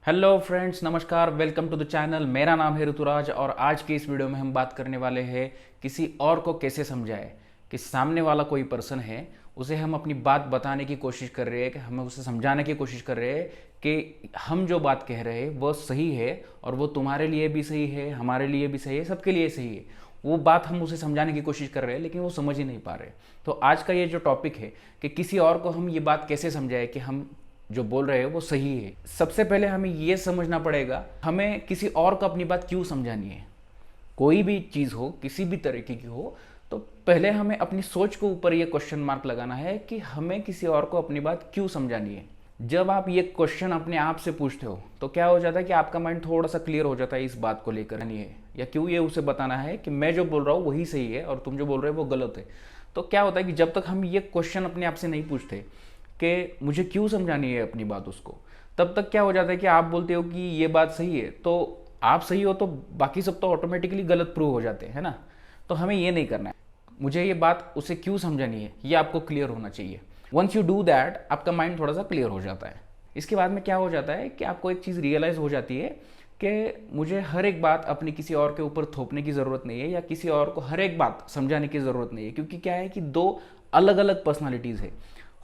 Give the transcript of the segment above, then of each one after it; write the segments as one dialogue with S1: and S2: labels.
S1: Hello friends, नमस्कार। Welcome to the channel. मेरा नाम है ऋतुराज और आज की इस वीडियो में हम बात करने वाले हैं किसी और को कैसे समझाएं कि सामने वाला कोई पर्सन है, उसे हम अपनी बात बताने की कोशिश कर रहे हैं, कि हमें उसे समझाने की कोशिश कर रहे हैं कि हम जो बात कह रहे हैं वो सही है और वो तुम्हारे लिए भी सही है, हमारे लिए भी सही है, सबके लिए सही है। वो बात हम उसे समझाने की कोशिश कर रहे हैं लेकिन वो समझ ही नहीं पा रहे। तो आज का ये जो टॉपिक है कि किसी और को हम ये बात कैसे समझाएं कि हम जो बोल रहे हैं वो सही है। सबसे पहले हमें ये समझना पड़ेगा हमें किसी और को अपनी बात क्यों समझानी है। कोई भी चीज़ हो, किसी भी तरीके की हो, तो पहले हमें अपनी सोच के ऊपर ये क्वेश्चन मार्क लगाना है कि हमें किसी और को अपनी बात क्यों समझानी है। जब आप ये क्वेश्चन अपने आप से पूछते हो तो क्या हो जाता है कि आपका माइंड थोड़ा सा क्लियर हो जाता है इस बात को लेकर, नहीं है या क्यों ये उसे बताना है कि मैं जो बोल रहा हूँ वही सही है और तुम जो बोल रहे हो वो गलत है। तो क्या होता है कि जब तक हम ये क्वेश्चन अपने आप से नहीं पूछते कि मुझे क्यों समझानी है अपनी बात उसको, तब तक क्या हो जाता है कि आप बोलते हो कि ये बात सही है, तो आप सही हो तो बाकी सब तो ऑटोमेटिकली गलत प्रूव हो जाते हैं ना। तो हमें ये नहीं करना है। मुझे ये बात उसे क्यों समझानी है ये आपको क्लियर होना चाहिए। वंस यू डू दैट आपका माइंड थोड़ा सा क्लियर हो जाता है। इसके बाद में क्या हो जाता है कि आपको एक चीज़ रियलाइज़ हो जाती है कि मुझे हर एक बात अपनी किसी और के ऊपर थोपने की ज़रूरत नहीं है या किसी और को हर एक बात समझाने की ज़रूरत नहीं है, क्योंकि क्या है कि दो अलग अलग पर्सनालिटीज़ है।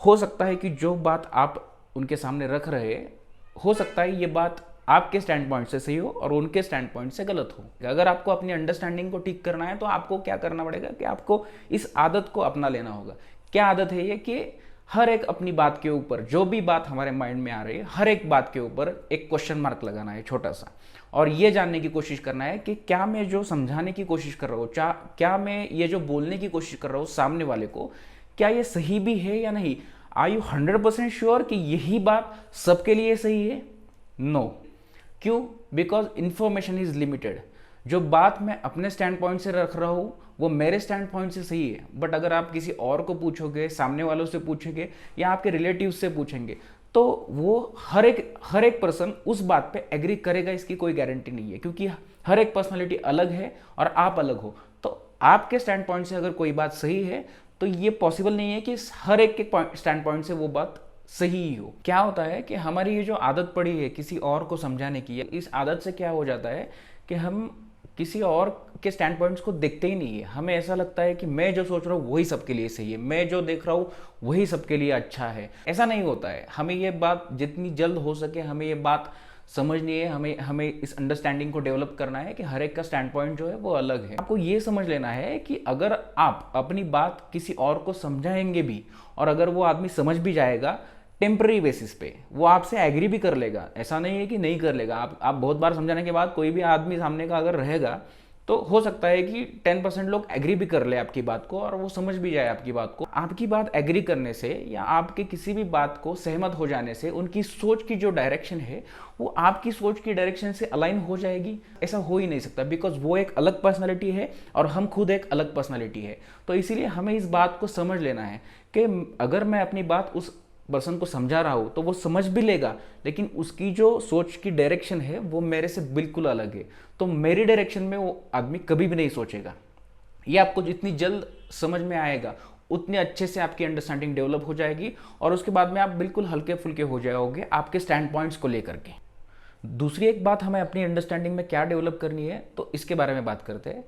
S1: हो सकता है कि जो बात आप उनके सामने रख रहे हैं, हो सकता है ये बात आपके स्टैंड पॉइंट से सही हो और उनके स्टैंड पॉइंट से गलत हो। अगर आपको अपनी अंडरस्टैंडिंग को ठीक करना है तो आपको क्या करना पड़ेगा कि आपको इस आदत को अपना लेना होगा। क्या आदत है ये कि हर एक अपनी बात के ऊपर, जो भी बात हमारे माइंड में आ रही है, हर एक बात के ऊपर एक क्वेश्चन मार्क लगाना है छोटा सा, और ये जानने की कोशिश करना है कि क्या मैं जो समझाने की कोशिश कर रहा हूँ, क्या मैं ये जो बोलने की कोशिश कर रहा हूँ सामने वाले को, क्या ये सही भी है या नहीं। आर यू 100% श्योर कि यही बात सबके लिए सही है? नो। क्यों? Because information is limited. जो बात मैं अपने स्टैंड पॉइंट से रख रहा हूँ वो मेरे स्टैंड पॉइंट से सही है, बट अगर आप किसी और को पूछोगे, सामने वालों से पूछेंगे या आपके रिलेटिव से पूछेंगे, तो वो हर एक पर्सन उस बात पे एग्री करेगा, इसकी कोई गारंटी नहीं है, क्योंकि हर एक पर्सनालिटी अलग है और आप अलग हो। तो आपके स्टैंड पॉइंट से अगर कोई बात सही है तो ये पॉसिबल नहीं है कि हर एक के स्टैंड पॉइंट से वो बात सही ही हो। क्या होता है कि हमारी ये जो आदत पड़ी है किसी और को समझाने की, इस आदत से क्या हो जाता है कि हम किसी और के स्टैंड पॉइंट्स को देखते ही नहीं है। हमें ऐसा लगता है कि मैं जो सोच रहा हूँ वही सबके लिए सही है, मैं जो देख रहा हूँ वही सबके लिए अच्छा है। ऐसा नहीं होता है। हमें ये बात जितनी जल्द हो सके हमें ये बात समझनी है। हमें हमें इस अंडरस्टैंडिंग को डेवलप करना है कि हर एक का स्टैंड पॉइंट जो है वो अलग है। आपको ये समझ लेना है कि अगर आप अपनी बात किसी और को समझाएंगे भी और अगर वो आदमी समझ भी जाएगा टेम्पररी बेसिस पे, वो आपसे एग्री भी कर लेगा, ऐसा नहीं है कि नहीं कर लेगा। आप बहुत बार समझाने के बाद कोई भी आदमी सामने का अगर रहेगा तो हो सकता है कि 10% लोग एग्री भी कर ले आपकी बात को और वो समझ भी जाए आपकी बात को। आपकी बात एग्री करने से या आपके किसी भी बात को सहमत हो जाने से उनकी सोच की जो डायरेक्शन है वो आपकी सोच की डायरेक्शन से अलाइन हो जाएगी। ऐसा हो ही नहीं सकता, बिकॉज वो एक अलग पर्सनालिटी है और हम खुद एक अलग पर्सनालिटी है। तो इसीलिए हमें इस बात को समझ लेना है कि अगर मैं अपनी बात उस पर्सन को समझा रहा हूं तो वो समझ भी लेगा, लेकिन उसकी जो सोच की डायरेक्शन है वो मेरे से बिल्कुल अलग है। तो मेरी डायरेक्शन में वो आदमी कभी भी नहीं सोचेगा। ये आपको जितनी जल्द समझ में आएगा उतने अच्छे से आपकी अंडरस्टैंडिंग डेवलप हो जाएगी और उसके बाद में आप बिल्कुल हल्के फुल्के हो जाओगे आपके स्टैंड पॉइंट्स को लेकर के। दूसरी एक बात हमें अपनी अंडरस्टैंडिंग में क्या डेवलप करनी है तो इसके बारे में बात करते हैं।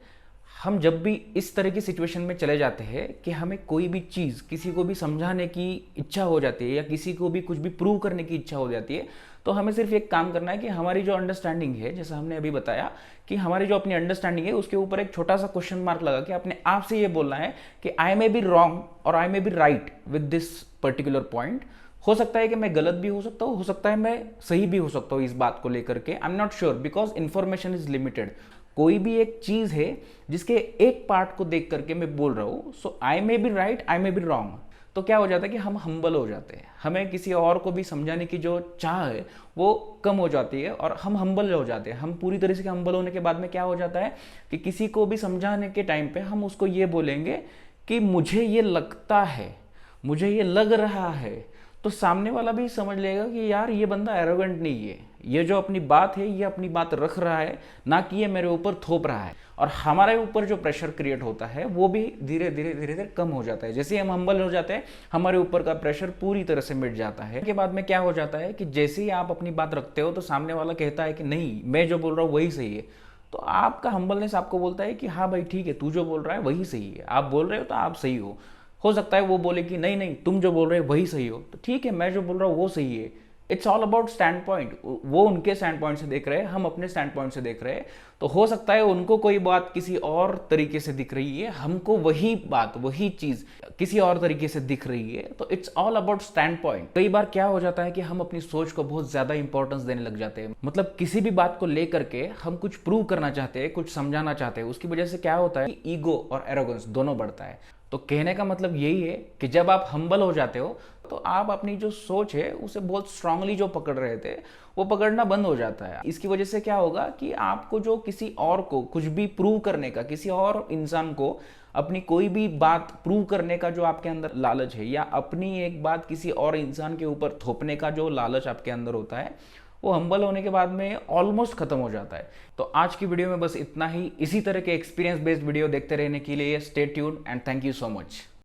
S1: हम जब भी इस तरह की सिचुएशन में चले जाते हैं कि हमें कोई भी चीज़ किसी को भी समझाने की इच्छा हो जाती है या किसी को भी कुछ भी प्रूव करने की इच्छा हो जाती है, तो हमें सिर्फ एक काम करना है कि हमारी जो अंडरस्टैंडिंग है, जैसा हमने अभी बताया कि हमारी जो अपनी अंडरस्टैंडिंग है उसके ऊपर एक छोटा सा क्वेश्चन मार्क लगा के अपने आप से ये बोलना है कि आई मे बी रॉन्ग और I may be right with this particular point. हो सकता है कि मैं गलत भी हो सकता है मैं सही भी हो सकता हूँ इस बात को लेकर के। I am not sure because information is limited. कोई भी एक चीज है जिसके एक पार्ट को देख करके मैं बोल रहा हूं, so I may be right, I may be wrong. तो क्या हो जाता है कि हम हम्बल हो जाते हैं, हमें किसी और को भी समझाने की जो चाह है वो कम हो जाती है और हम हम्बल हो जाते हैं। हम पूरी तरह से हम्बल होने के बाद में क्या हो जाता है कि किसी को भी समझाने के टाइम पे हम उसको ये बोलेंगे कि मुझे ये लगता है, मुझे ये लग रहा है, तो सामने वाला भी समझ लेगा कि यार ये बंदा एरोगेंट नहीं है, ये जो अपनी बात है ये अपनी बात रख रहा है, ना कि ये मेरे ऊपर थोप रहा है। और हमारे ऊपर जो प्रेशर क्रिएट होता है वो भी धीरे धीरे धीरे धीरे कम हो जाता है। जैसे हम हम्बल हो जाते हैं, हमारे ऊपर का प्रेशर पूरी तरह से मिट जाता है। के बाद में क्या हो जाता है कि जैसे ही आप अपनी बात रखते हो तो सामने वाला कहता है कि नहीं, मैं जो बोल रहा हूँ वही सही है। तो आपका हम्बलनेस आपको बोलता है कि हाँ भाई ठीक है, तू जो बोल रहा है वही सही है, आप बोल रहे हो तो आप सही हो सकता है वो बोले कि नहीं नहीं, तुम जो बोल रहे हो वही सही हो, तो ठीक है, मैं जो बोल रहा हूँ वो सही है। It's all about stand point. वो उनके स्टैंड पॉइंट से देख रहे हैं, हम अपने स्टैंड पॉइंट से देख रहे हैं। तो हो सकता है उनको कोई बात किसी और तरीके से दिख रही है, हमको वही बात वही चीज किसी और तरीके से दिख रही है। तो it's all about stand point. कई बार क्या हो जाता है कि हम अपनी सोच को बहुत ज्यादा इंपॉर्टेंस देने लग जाते हैं। मतलब किसी भी बात को लेकर के हम कुछ प्रूव करना चाहते हैं, कुछ समझाना चाहते हैं, उसकी वजह से क्या होता है कि ईगो और एरोगेंस दोनों बढ़ता है। तो कहने का मतलब यही है कि जब आप हम्बल हो जाते हो तो आप अपनी जो सोच है उसे बहुत स्ट्रांगली जो पकड़ रहे थे वो पकड़ना बंद हो जाता है। इसकी वजह से क्या होगा कि आपको जो किसी और को कुछ भी प्रूव करने का, किसी और इंसान को अपनी कोई भी बात प्रूव करने का जो आपके अंदर लालच है, या अपनी एक बात किसी और इंसान के ऊपर थोपने का जो लालच आपके अंदर होता है, वो हम्बल होने के बाद में ऑलमोस्ट खत्म हो जाता है। तो आज की वीडियो में बस इतना ही। इसी तरह के एक्सपीरियंस बेस्ड वीडियो देखते रहने के लिए stay tuned and thank you so much.